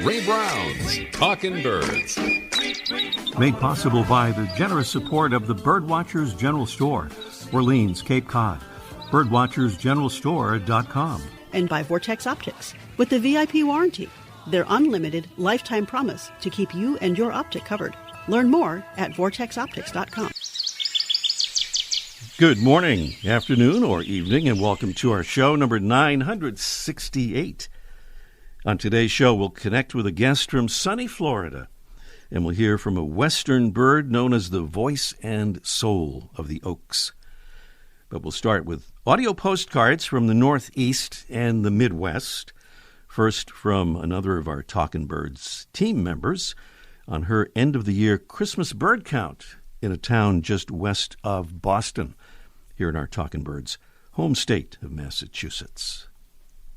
Ray Brown's Talking Birds. Made possible by the generous support of the Birdwatchers General Store, Orleans, Cape Cod. Birdwatchersgeneralstore.com. And by Vortex Optics with the VIP warranty, their unlimited lifetime promise to keep you and your optic covered. Learn more at vortexoptics.com. Good morning, afternoon, or evening, and welcome to our show number 968. On today's show, we'll connect with a guest from sunny Florida, and we'll hear from a western bird known as the voice and soul of the Oaks. But we'll start with audio postcards from the Northeast and the Midwest. First, from another of our Talkin' Birds team members on her end-of-the-year Christmas bird count in a town just west of Boston, here in our Talkin' Birds home state of Massachusetts.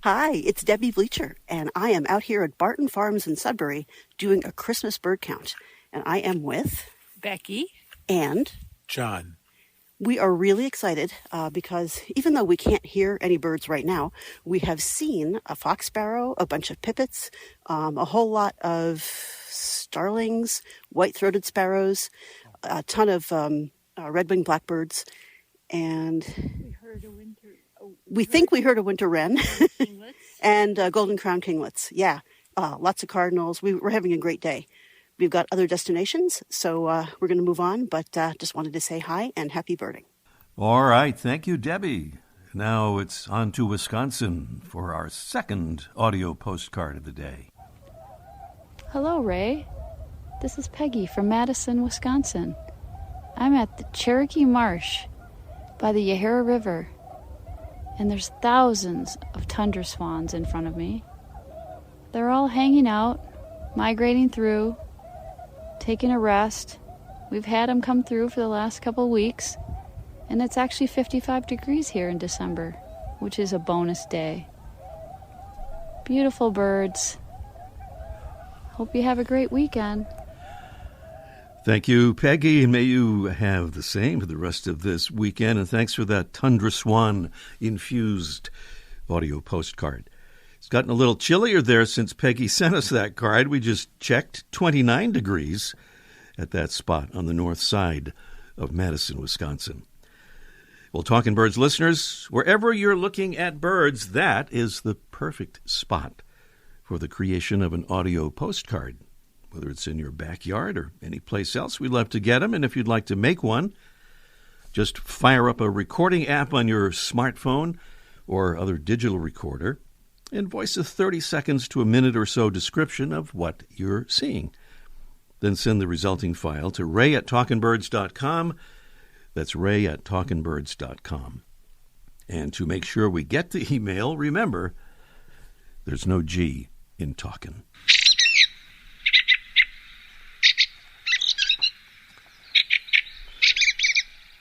Hi, it's Debbie Bleacher, and I am out here at Barton Farms in Sudbury doing a Christmas bird count. And I am with Becky and John. We are really excited because even though we can't hear any birds right now, we have seen a fox sparrow, a bunch of pipits, a whole lot of starlings, white-throated sparrows, a ton of red-winged blackbirds, and we think we heard a winter wren and golden crown kinglets. Yeah, lots of cardinals. We're having a great day. We've got other destinations, so we're going to move on, but just wanted to say hi and happy birding. All right. Thank you, Debbie. Now it's on to Wisconsin for our second audio postcard of the day. Hello, Ray. This is Peggy from Madison, Wisconsin. I'm at the Cherokee Marsh by the Yahara River, and there's thousands of Tundra Swans in front of me. They're all hanging out, migrating through, taking a rest. We've had them come through for the last couple weeks, and it's actually 55 degrees here in December, which is a bonus day. Beautiful birds. Hope you have a great weekend. Thank you, Peggy, and may you have the same for the rest of this weekend. And thanks for that Tundra Swan-infused audio postcard. It's gotten a little chillier there since Peggy sent us that card. We just checked 29 degrees at that spot on the north side of Madison, Wisconsin. Well, Talkin' Birds listeners, wherever you're looking at birds, that is the perfect spot for the creation of an audio postcard. Whether it's in your backyard or any place else, we'd love to get them. And if you'd like to make one, just fire up a recording app on your smartphone or other digital recorder and voice a 30 seconds to a minute or so description of what you're seeing. Then send the resulting file to ray@talkinbirds.com. That's ray@talkinbirds.com. And to make sure we get the email, remember, there's no G in talkin'.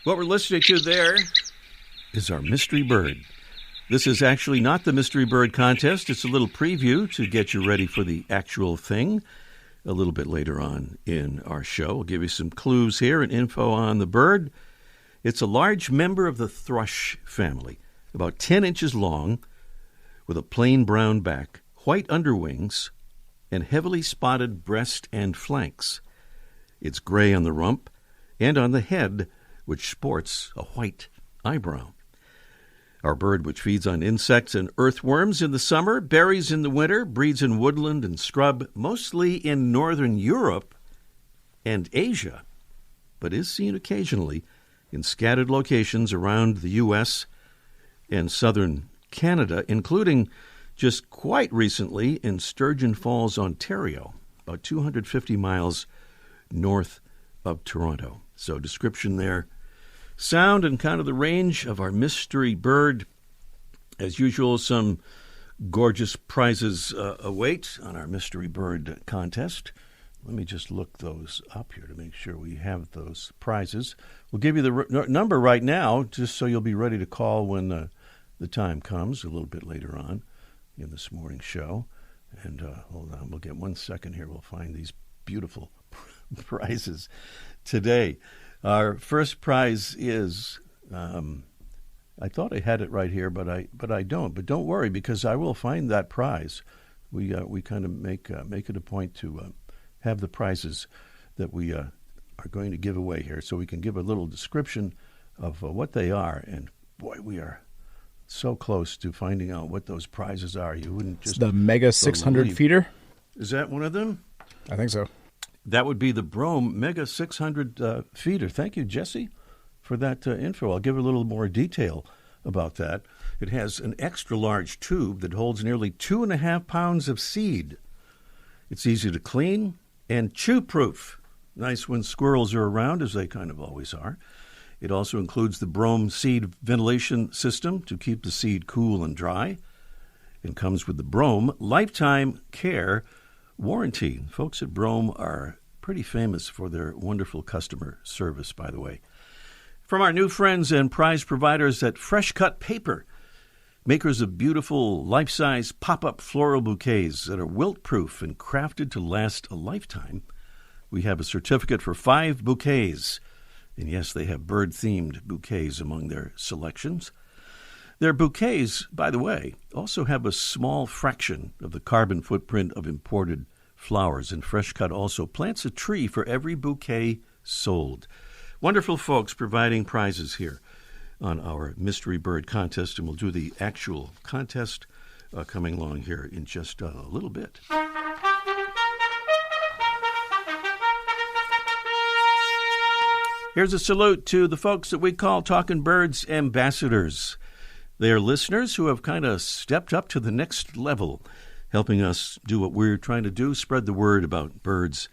What we're listening to there is our mystery bird. This is actually not the mystery bird contest. It's a little preview to get you ready for the actual thing a little bit later on in our show. We'll give you some clues here and info on the bird. It's a large member of the thrush family, about 10 inches long, with a plain brown back, white underwings, and heavily spotted breast and flanks. It's gray on the rump and on the head, which sports a white eyebrow. Our bird, which feeds on insects and earthworms in the summer, berries in the winter, breeds in woodland and scrub, mostly in northern Europe and Asia, but is seen occasionally in scattered locations around the U.S. and southern Canada, including just quite recently in Sturgeon Falls, Ontario, about 250 miles north of Toronto. So description there, sound, and kind of the range of our mystery bird. As usual, some gorgeous prizes await on our mystery bird contest. Let me just look those up here to make sure we have those prizes. We'll give you the number right now, just so you'll be ready to call when the time comes, a little bit later on in this morning's show. And hold on, we'll get 1 second here. We'll find these beautiful prizes today. Our first prize is, I thought I had it right here, but I don't. But don't worry, because I will find that prize we kind of make it a point to have the prizes that we are going to give away here, so we can give a little description of what they are. And boy, we are so close to finding out what those prizes are. You wouldn't just... It's the Mega 600 feeder? Is that one of them? I think so. That would be the Brome Mega 600 feeder. Thank you, Jesse, for that info. I'll give a little more detail about that. It has an extra-large tube that holds nearly 2.5 pounds of seed. It's easy to clean and chew-proof. Nice when squirrels are around, as they kind of always are. It also includes the Brome seed ventilation system to keep the seed cool and dry. It comes with the Brome Lifetime Care Warranty. Folks at Brome are pretty famous for their wonderful customer service, by the way. From our new friends and prize providers at Fresh Cut Paper, makers of beautiful life-size pop-up floral bouquets that are wilt-proof and crafted to last a lifetime, we have a certificate for 5 bouquets. And yes, they have bird-themed bouquets among their selections. Their bouquets, by the way, also have a small fraction of the carbon footprint of imported flowers, and Fresh Cut also plants a tree for every bouquet sold. Wonderful folks providing prizes here on our Mystery Bird Contest, and we'll do the actual contest coming along here in just a little bit. Here's a salute to the folks that we call Talking Birds ambassadors. They are listeners who have kind of stepped up to the next level, helping us do what we're trying to do, spread the word about birds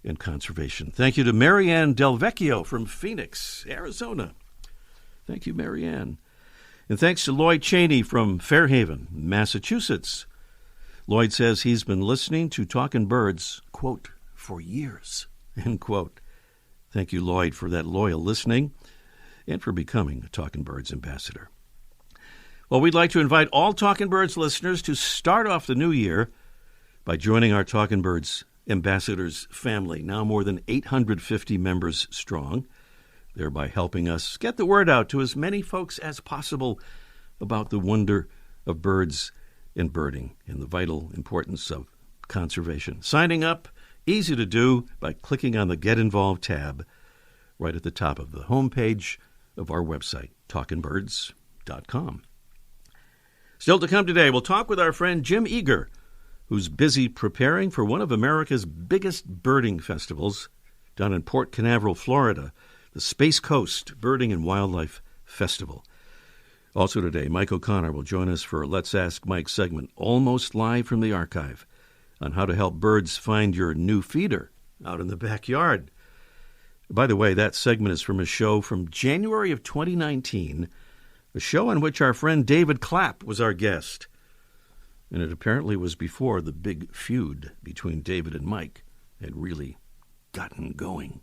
and conservation. Thank you to Marianne Del Vecchio from Phoenix, Arizona. Thank you, Marianne. And thanks to Lloyd Cheney from Fairhaven, Massachusetts. Lloyd says he's been listening to Talking Birds, quote, for years, end quote. Thank you, Lloyd, for that loyal listening and for becoming a Talking Birds ambassador. Well, we'd like to invite all Talking Birds listeners to start off the new year by joining our Talking Birds ambassadors family, now more than 850 members strong, thereby helping us get the word out to as many folks as possible about the wonder of birds and birding and the vital importance of conservation. Signing up, easy to do by clicking on the Get Involved tab right at the top of the homepage of our website, talkingbirds.com. Still to come today, we'll talk with our friend Jim Eager, who's busy preparing for one of America's biggest birding festivals down in Port Canaveral, Florida, the Space Coast Birding and Wildlife Festival. Also today, Mike O'Connor will join us for a Let's Ask Mike segment, almost live from the archive, on how to help birds find your new feeder out in the backyard. By the way, that segment is from a show from January of 2019, a show on which our friend David Clapp was our guest. And it apparently was before the big feud between David and Mike had really gotten going.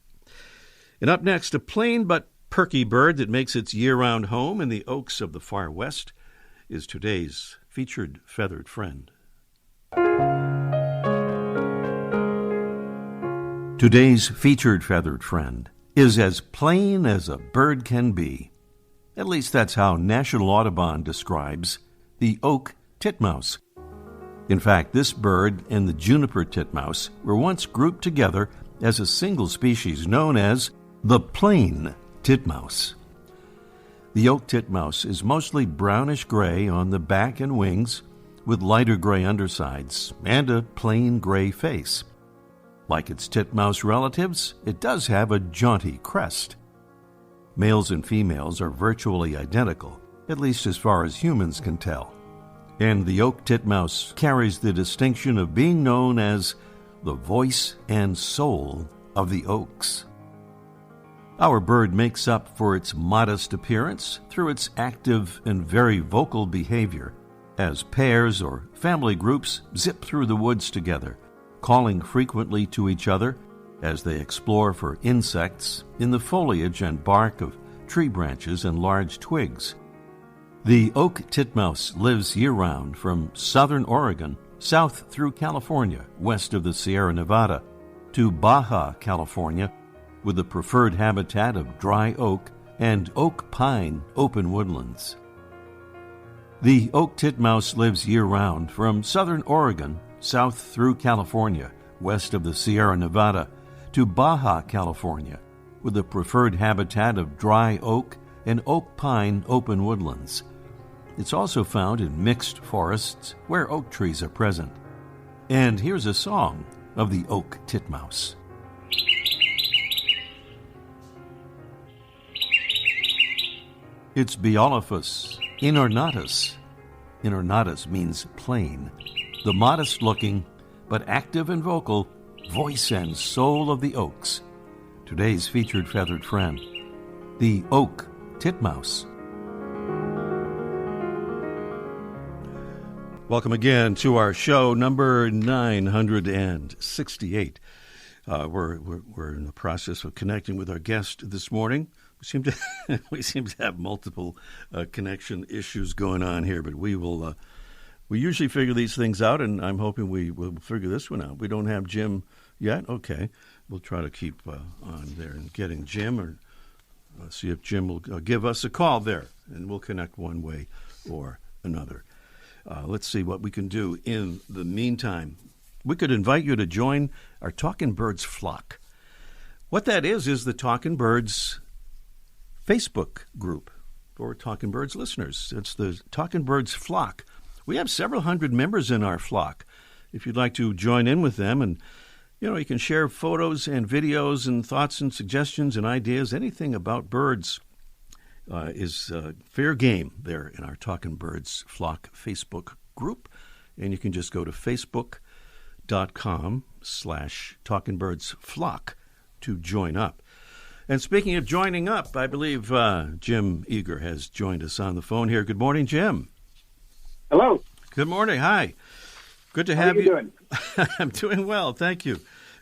And up next, a plain but perky bird that makes its year-round home in the oaks of the far west is today's featured feathered friend. Today's featured feathered friend is as plain as a bird can be. At least that's how National Audubon describes the oak titmouse. In fact, this bird and the juniper titmouse were once grouped together as a single species known as the plain titmouse. The oak titmouse is mostly brownish-gray on the back and wings, with lighter gray undersides and a plain gray face. Like its titmouse relatives, it does have a jaunty crest. Males and females are virtually identical, at least as far as humans can tell. And the oak titmouse carries the distinction of being known as the voice and soul of the oaks. Our bird makes up for its modest appearance through its active and very vocal behavior, as pairs or family groups zip through the woods together, calling frequently to each other as they explore for insects in the foliage and bark of tree branches and large twigs. The oak titmouse lives year-round from southern Oregon, south through California, west of the Sierra Nevada, to Baja California, with the preferred habitat of dry oak and oak pine open woodlands. The oak titmouse lives year-round from southern Oregon south through California, west of the Sierra Nevada, to Baja California, with a preferred habitat of dry oak and oak pine open woodlands. It's also found in mixed forests where oak trees are present. And here's a song of the oak titmouse. It's Biolaphus inornatus. Inornatus means plain. The modest-looking, but active and vocal, voice and soul of the oaks. Today's featured feathered friend, the oak titmouse. Welcome again to our show number 968. We're in the process of connecting with our guest this morning. We seem to have multiple connection issues going on here, but we usually figure these things out, and I'm hoping we will figure this one out. We don't have Jim yet. Okay, we'll try to keep on there and getting Jim, or see if Jim will give us a call there, and we'll connect one way or another. Let's see what we can do in the meantime. We could invite you to join our Talkin' Birds flock. What that is the Talkin' Birds Facebook group for Talkin' Birds listeners. It's the Talkin' Birds flock. We have several hundred members in our flock. If you'd like to join in with them, and you can share photos and videos and thoughts and suggestions and ideas, anything about birds is fair game there in our Talkin' Birds flock Facebook group. And you can just go to facebook.com/talkingbirdsflock to join up. And speaking of joining up, I believe Jim Eager has joined us on the phone here. Good morning, Jim. Hello. Good morning. Hi. Good to have you. How are you doing? I'm doing well, thank you.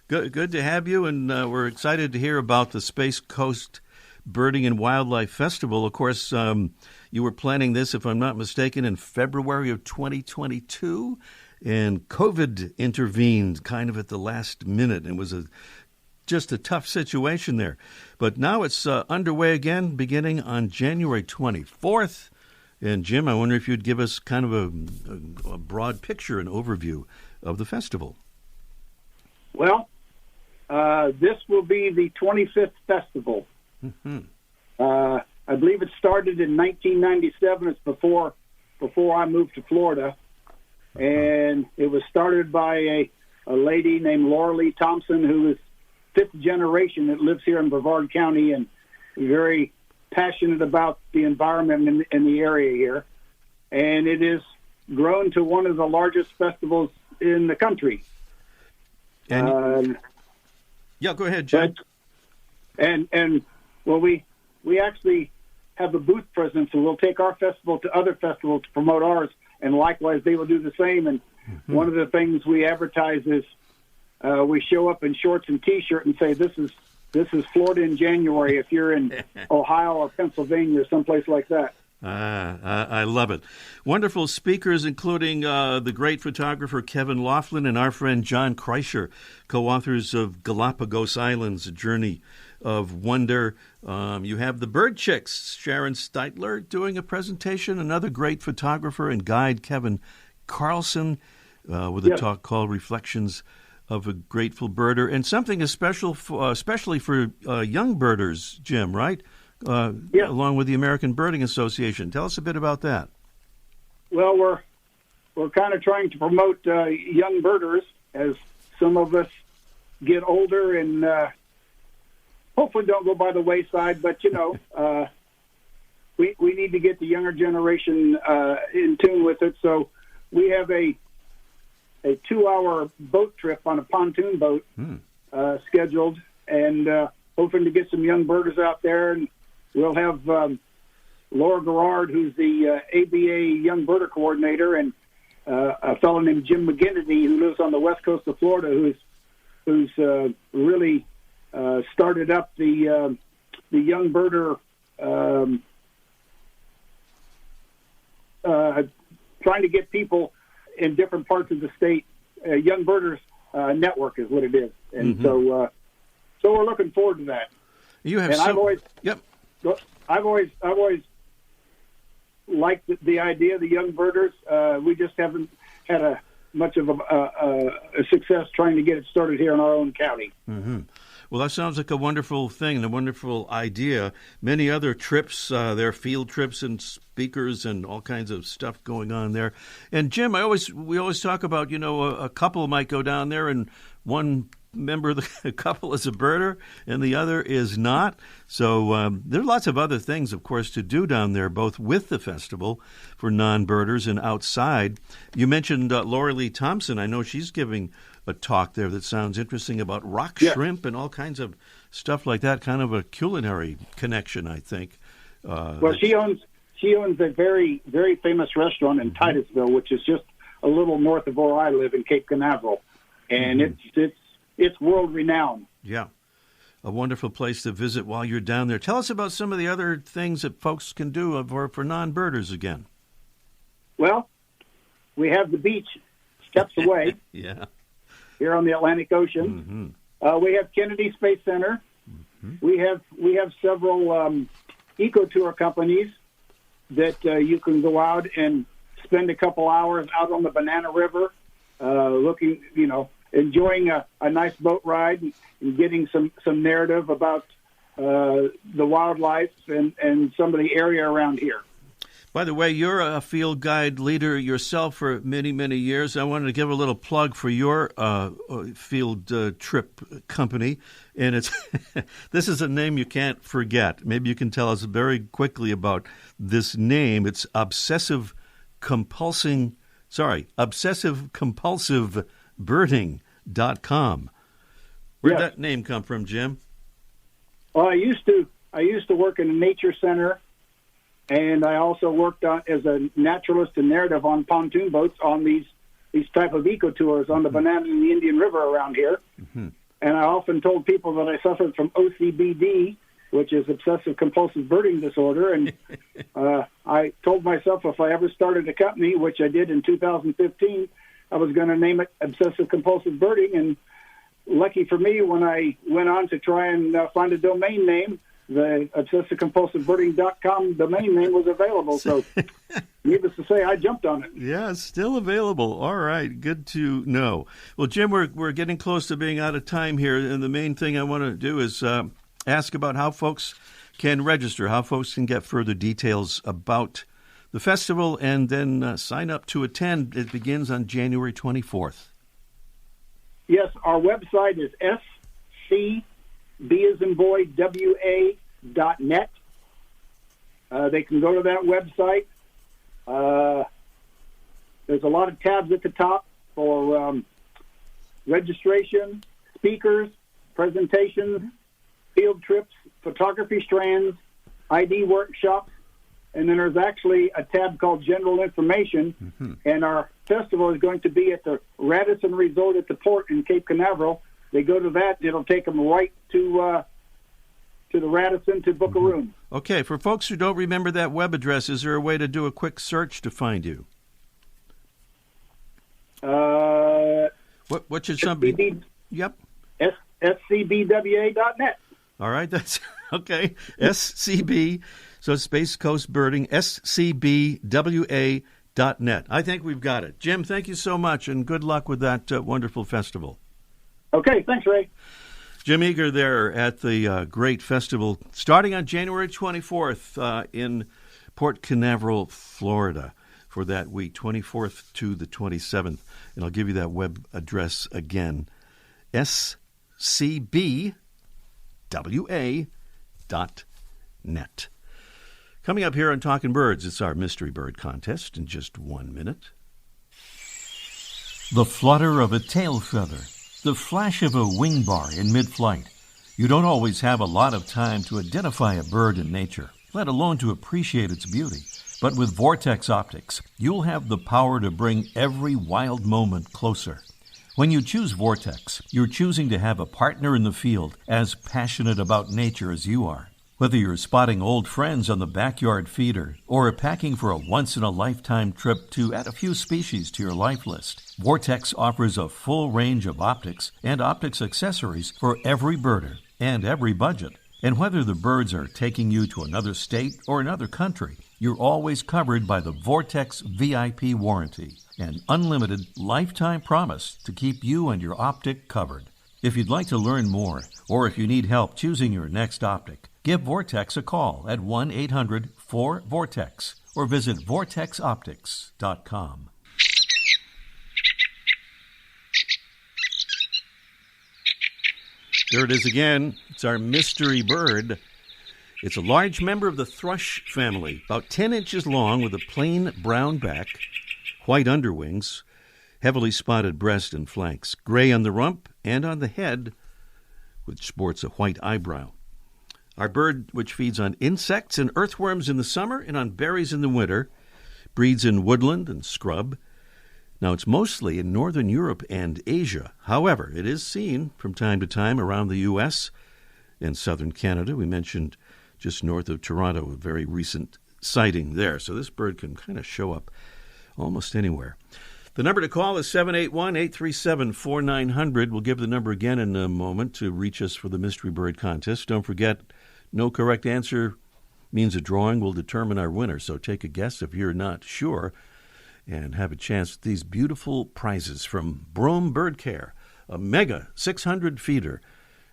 Good to have you, and we're excited to hear about the Space Coast Birding and Wildlife Festival. Of course, you were planning this, if I'm not mistaken, in February of 2022, and COVID intervened kind of at the last minute. It was just a tough situation there. But now it's underway again, beginning on January 24th. And Jim, I wonder if you'd give us kind of a broad picture, an overview of the festival. Well, this will be the 25th festival. Mm-hmm. I believe it started in 1997. It's before I moved to Florida. And it was started by a lady named Laura Lee Thompson, who is fifth generation that lives here in Brevard County and very passionate about the environment in the area here. And it has grown to one of the largest festivals in the country. And yeah, go ahead, Jim. And well, we actually have a booth presence, and we'll take our festival to other festivals to promote ours, and likewise they will do the same. And one of the things we advertise is we show up in shorts and T-shirt and say, this is Florida in January if you're in Ohio or Pennsylvania or someplace like that. I love it. Wonderful speakers, including the great photographer Kevin Laughlin and our friend John Kreischer, co-authors of Galapagos Islands, A Journey of Wonder. You have the Bird Chicks, Sharon Steitler, doing a presentation, another great photographer and guide, Kevin Carlson, with a talk called Reflections of a Grateful Birder, and something especially for young birders, Jim, right? Along with the American Birding Association. Tell us a bit about that. Well, we're kind of trying to promote young birders as some of us get older and hopefully don't go by the wayside. But we need to get the younger generation in tune with it. So we have a 2-hour boat trip on a pontoon boat scheduled, and hoping to get some young birders out there. And we'll have Laura Garrard, who's the ABA Young Birder Coordinator, and a fellow named Jim McGinnity, who lives on the west coast of Florida, who's really started up the young birder trying to get people in different parts of the state. Young Birders Network is what it is, and so we're looking forward to that. You have, and I've always liked the idea of the young birders. We just haven't had much of a success trying to get it started here in our own county. Mm-hmm. Well, that sounds like a wonderful thing, a wonderful idea. Many other trips, there are field trips and speakers and all kinds of stuff going on there. And Jim, we always talk about, a couple might go down there and one member of the couple is a birder and the other is not. So there are lots of other things, of course, to do down there, both with the festival for non-birders and outside. You mentioned Laura Lee Thompson. I know she's giving a talk there that sounds interesting about rock shrimp and all kinds of stuff like that, kind of a culinary connection, I think. Well, she owns a very, very famous restaurant in Titusville, which is just a little north of where I live in Cape Canaveral. And it's world renowned. Yeah. A wonderful place to visit while you're down there. Tell us about some of the other things that folks can do for non-birders again. Well, we have the beach steps away. Yeah. Here on the Atlantic Ocean. Mm-hmm. We have Kennedy Space Center. Mm-hmm. We have several eco-tour companies that you can go out and spend a couple hours out on the Banana River looking, enjoying a nice boat ride and getting some narrative about the wildlife and some of the area around here. By the way, you're a field guide leader yourself for many, many years. I wanted to give a little plug for your field trip company, and it's this is a name you can't forget. Maybe you can tell us very quickly about this name. It's Obsessive Compulsive Birding.com. Where'd that name come from, Jim? Well, I used to work in a nature center. And I also worked as a naturalist and narrative on pontoon boats on these type of eco-tours on the Banana and the Indian River around here. Mm-hmm. And I often told people that I suffered from OCBD, which is obsessive-compulsive birding disorder. And I told myself if I ever started a company, which I did in 2015, I was going to name it Obsessive-Compulsive Birding. And lucky for me, when I went on to try and find a domain name, the obsessivecompulsivebirding.com domain name was available. So needless to say, I jumped on it. Yeah, it's still available. All right, good to know. Well, Jim, we're getting close to being out of time here, and the main thing I want to do is ask about how folks can register, how folks can get further details about the festival, and then sign up to attend. It begins on January 24th. Yes, our website is SCB as in boy, WA.net. They can go to that website. There's a lot of tabs at the top for registration, speakers, presentations, field trips, photography strands, ID workshops, and then there's actually a tab called General Information, and our festival is going to be at the Radisson Resort at the Port in Cape Canaveral. They go to that, it'll take them right to the Radisson to book a room. Okay, for folks who don't remember that web address, is there a way to do a quick search to find you? What should somebody... Yep. SCBWA.net. All right, that's okay. SCB, so Space Coast Birding, SCBWA.net. I think we've got it. Jim, thank you so much, and good luck with that wonderful festival. Okay, thanks, Ray. Jim Eager there at the great festival starting on January 24th in Port Canaveral, Florida for that week, 24th to the 27th. And I'll give you that web address again, scbwa.net. Coming up here on Talking Birds, it's our Mystery Bird Contest in just 1 minute. The flutter of a tail feather, the flash of a wing bar in mid-flight. You don't always have a lot of time to identify a bird in nature, let alone to appreciate its beauty. But with Vortex Optics, you'll have the power to bring every wild moment closer. When you choose Vortex, you're choosing to have a partner in the field as passionate about nature as you are. Whether you're spotting old friends on the backyard feeder or packing for a once-in-a-lifetime trip to add a few species to your life list, Vortex offers a full range of optics and optics accessories for every birder and every budget. And whether the birds are taking you to another state or another country, you're always covered by the Vortex VIP warranty, an unlimited lifetime promise to keep you and your optic covered. If you'd like to learn more, or if you need help choosing your next optic, give Vortex a call at 1-800-4VORTEX or visit vortexoptics.com. There it is again. It's our mystery bird. It's a large member of the thrush family, about 10 inches long with a plain brown back, white underwings, heavily spotted breast and flanks, gray on the rump and on the head, which sports a white eyebrow. Our bird, which feeds on insects and earthworms in the summer and on berries in the winter, breeds in woodland and scrub. Now, it's mostly in northern Europe and Asia. However, it is seen from time to time around the U.S. and southern Canada. We mentioned just north of Toronto, a very recent sighting there. So this bird can kind of show up almost anywhere. The number to call is 781-837-4900. We'll give the number again in a moment to reach us for the Mystery Bird Contest. Don't forget, no correct answer means a drawing will determine our winner. So take a guess if you're not sure and have a chance at these beautiful prizes from Brome Bird Care, a mega 600-feeder,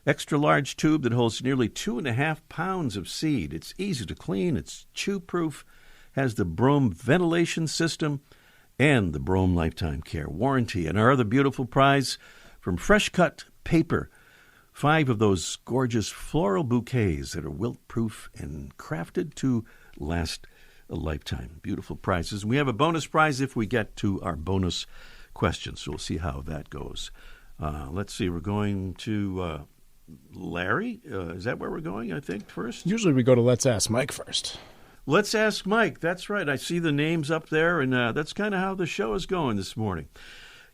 extra-large tube that holds nearly 2.5 pounds of seed. It's easy to clean, it's chew-proof, has the Brome ventilation system, and the Brome Lifetime Care Warranty. And our other beautiful prize from fresh-cut paper, 5 of those gorgeous floral bouquets that are wilt-proof and crafted to last a lifetime. Beautiful prizes. We have a bonus prize if we get to our bonus question, so we'll see how that goes. Let's see, we're going to Larry. Is that where we're going, I think, first? Usually we go to Let's Ask Mike first. Let's Ask Mike. That's right. I see the names up there, and that's kind of how the show is going this morning.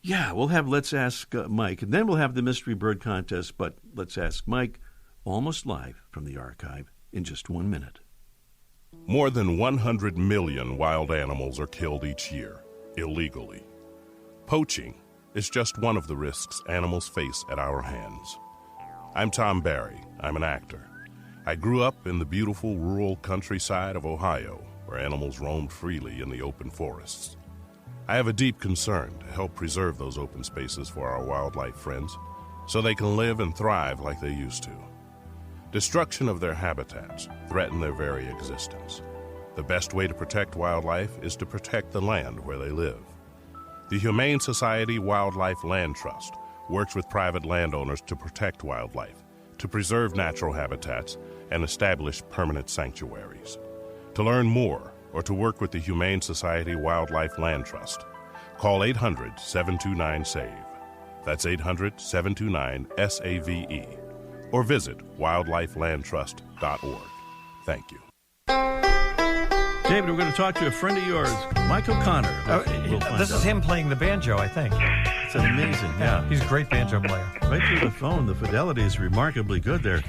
Yeah, we'll have Let's Ask Mike, and then we'll have the Mystery Bird Contest, but Let's Ask Mike almost live from the archive in just 1 minute. More than 100 million wild animals are killed each year, illegally. Poaching is just one of the risks animals face at our hands. I'm Tom Barry. I'm an actor. I grew up in the beautiful rural countryside of Ohio, where animals roamed freely in the open forests. I have a deep concern to help preserve those open spaces for our wildlife friends, so they can live and thrive like they used to. Destruction of their habitats threaten their very existence. The best way to protect wildlife is to protect the land where they live. The Humane Society Wildlife Land Trust works with private landowners to protect wildlife, to preserve natural habitats, and establish permanent sanctuaries. To learn more or to work with the Humane Society Wildlife Land Trust, call 800-729-SAVE. That's 800-729-SAVE. Or visit wildlifelandtrust.org. Thank you. David, we're going to talk to a friend of yours, Mike O'Connor. This is him playing the banjo, I think. It's amazing, yeah. He's a great banjo player. Right through the phone, the fidelity is remarkably good there.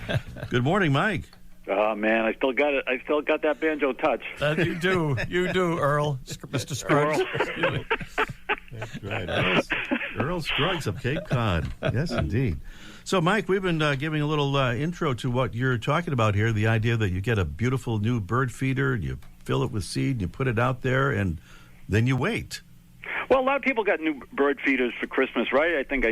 Good morning, Mike. Oh, man, I still got it. I still got that banjo touch. You do, Earl, Mr. Scruggs. That's right. Earl Scruggs of Cape Cod. Yes, indeed. So, Mike, we've been giving a little intro to what you're talking about here, the idea that you get a beautiful new bird feeder, you fill it with seed, you put it out there, and then you wait. Well, a lot of people got new bird feeders for Christmas, right? I think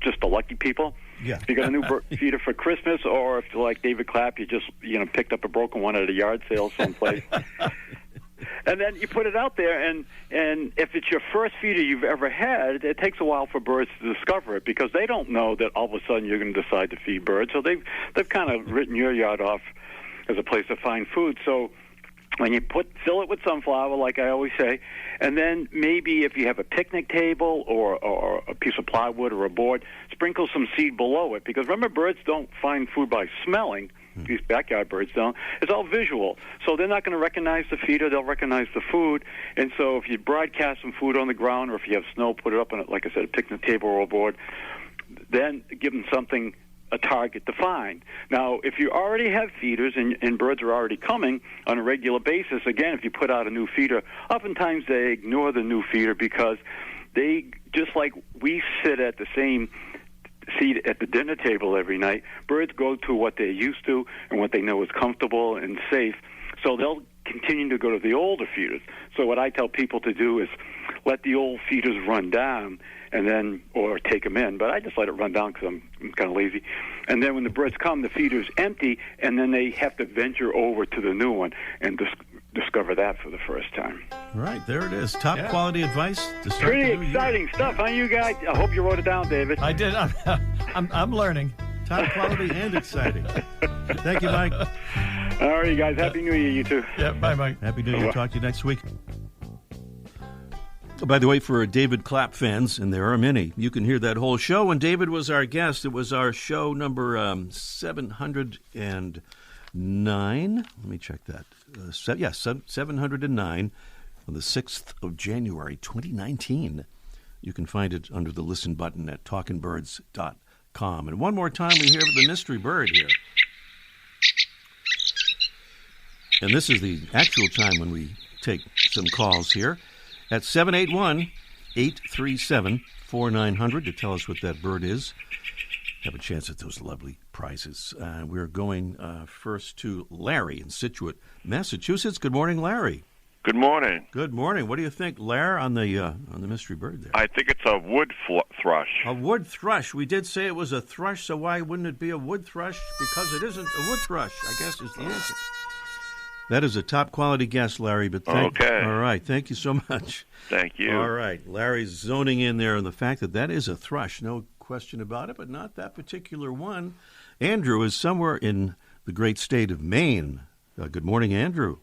just the lucky people. Yeah. You got a new bird feeder for Christmas, or if you're like David Clapp, you just picked up a broken one at a yard sale someplace. And then you put it out there, and if it's your first feeder you've ever had, it takes a while for birds to discover it because they don't know that all of a sudden you're going to decide to feed birds. So they've kind of written your yard off as a place to find food. So when you fill it with sunflower, like I always say, and then maybe if you have a picnic table or a piece of plywood or a board, sprinkle some seed below it. Because remember, birds don't find food by smelling. These backyard birds don't. It's all visual. So they're not going to recognize the feeder. They'll recognize the food. And so if you broadcast some food on the ground or if you have snow, put it up on, like I said, a picnic table or a board, then give them something, a target to find. Now, if you already have feeders and birds are already coming on a regular basis, again, if you put out a new feeder, oftentimes they ignore the new feeder because they, just like we sit at the same seat at the dinner table every night, birds go to what they're used to and what they know is comfortable and safe. So they'll continuing to go to the older feeders. So what I tell people to do is let the old feeders run down, and then, or take them in, but I just let it run down because I'm kind of lazy. And then when the birds come, the feeder's empty, and then they have to venture over to the new one and discover that for the first time. Right, there it is. Top quality advice to start Pretty the new exciting year. stuff, huh, you guys? I hope you wrote it down, David. I did. I'm learning. Top quality and exciting. Thank you, Mike. All right, you guys. Happy New Year, you too. Yeah, bye, Mike. Happy New Year. Talk to you next week. By the way, for David Clapp fans, and there are many, you can hear that whole show. When David was our guest, it was our show number 709. Let me check that. 709 on the 6th of January, 2019. You can find it under the listen button at talkingbirds.com. And one more time, we hear the mystery bird here. And this is the actual time when we take some calls here. At 781-837-4900 to tell us what that bird is. Have a chance at those lovely prizes. We're going first to Larry in Scituate, Massachusetts. Good morning, Larry. Good morning. Good morning. What do you think, Larry, on the mystery bird there? I think it's a wood thrush. A wood thrush. We did say it was a thrush, so why wouldn't it be a wood thrush? Because it isn't a wood thrush, I guess is the answer. That is a top-quality guess, Larry. But okay. All right. Thank you so much. Thank you. All right. Larry's zoning in there on the fact that is a thrush. No question about it, but not that particular one. Andrew is somewhere in the great state of Maine. Good morning, Andrew.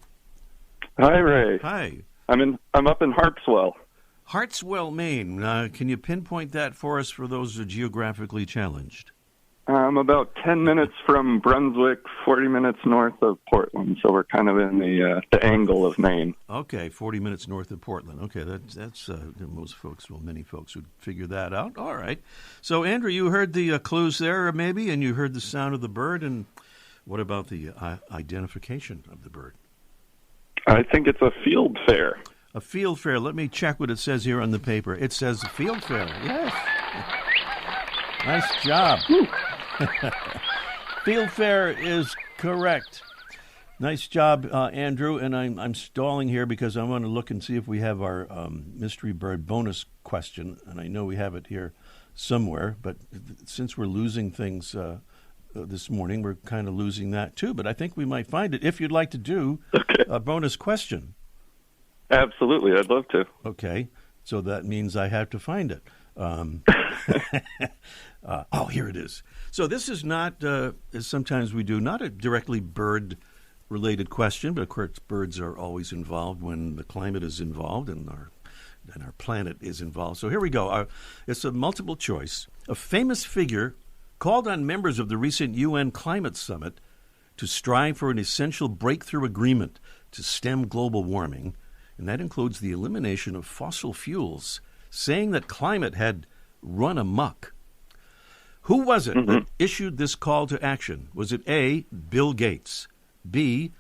Hi, Ray. Hi. I'm up in Harpswell. Harpswell, Maine. Can you pinpoint that for us for those who are geographically challenged? I'm about 10 minutes from Brunswick, 40 minutes north of Portland, so we're kind of in the angle of Maine. Okay, 40 minutes north of Portland. Okay, that's many folks would figure that out. All right. So, Andrew, you heard the clues there, maybe, and you heard the sound of the bird, and what about the identification of the bird? I think it's a field fair. A field fair. Let me check what it says here on the paper. It says field fair. Yes. Nice job. Field fair is correct. Nice job, Andrew. And I'm stalling here because I want to look and see if we have our mystery bird bonus question. And I know we have it here somewhere. But since we're losing things this morning, we're kind of losing that too. But I think we might find it if you'd like to do a bonus question. Absolutely. I'd love to. Okay. So that means I have to find it. Here it is. So this is not, as sometimes we do, not a directly bird-related question, but of course birds are always involved when the climate is involved and our planet is involved. So here we go. It's a multiple choice. A famous figure called on members of the recent UN Climate Summit to strive for an essential breakthrough agreement to stem global warming, and that includes the elimination of fossil fuels, saying that climate had run amok. Who was it that issued this call to action? Was it A, Bill Gates, B,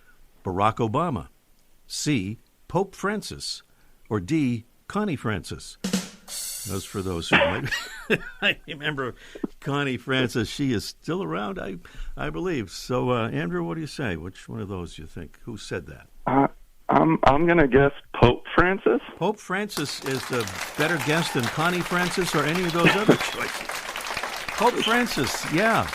Barack Obama, C, Pope Francis, or D, Connie Francis? Those for those who might I remember Connie Francis. She is still around, I believe. So, Andrew, what do you say? Which one of those do you think? Who said that? I'm going to guess Pope Francis. Pope Francis is a better guess than Connie Francis or any of those other choices. Pope Francis, yeah.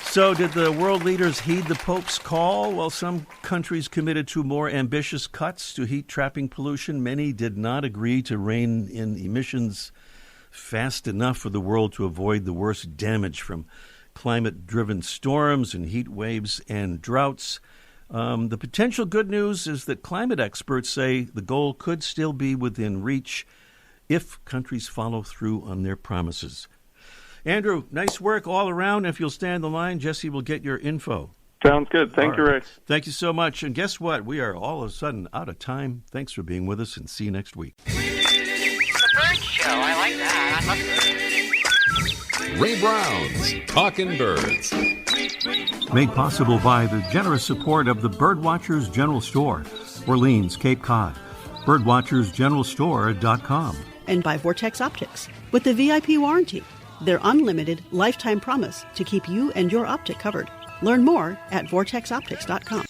So did the world leaders heed the Pope's call? While some countries committed to more ambitious cuts to heat-trapping pollution, many did not agree to rein in emissions fast enough for the world to avoid the worst damage from climate-driven storms and heat waves and droughts. The potential good news is that climate experts say the goal could still be within reach if countries follow through on their promises. Andrew, nice work all around. If you'll stand the line, Jesse will get your info. Sounds good. Thank you, Ray. Thank you so much. And guess what? We are all of a sudden out of time. Thanks for being with us, and see you next week. The Bird Show. I like that. I love it. Ray Brown's Talking Birds. Made possible by the generous support of the Birdwatchers General Store, Orleans, Cape Cod. Birdwatchersgeneralstore.com. And by Vortex Optics with the VIP warranty, their unlimited lifetime promise to keep you and your optic covered. Learn more at vortexoptics.com.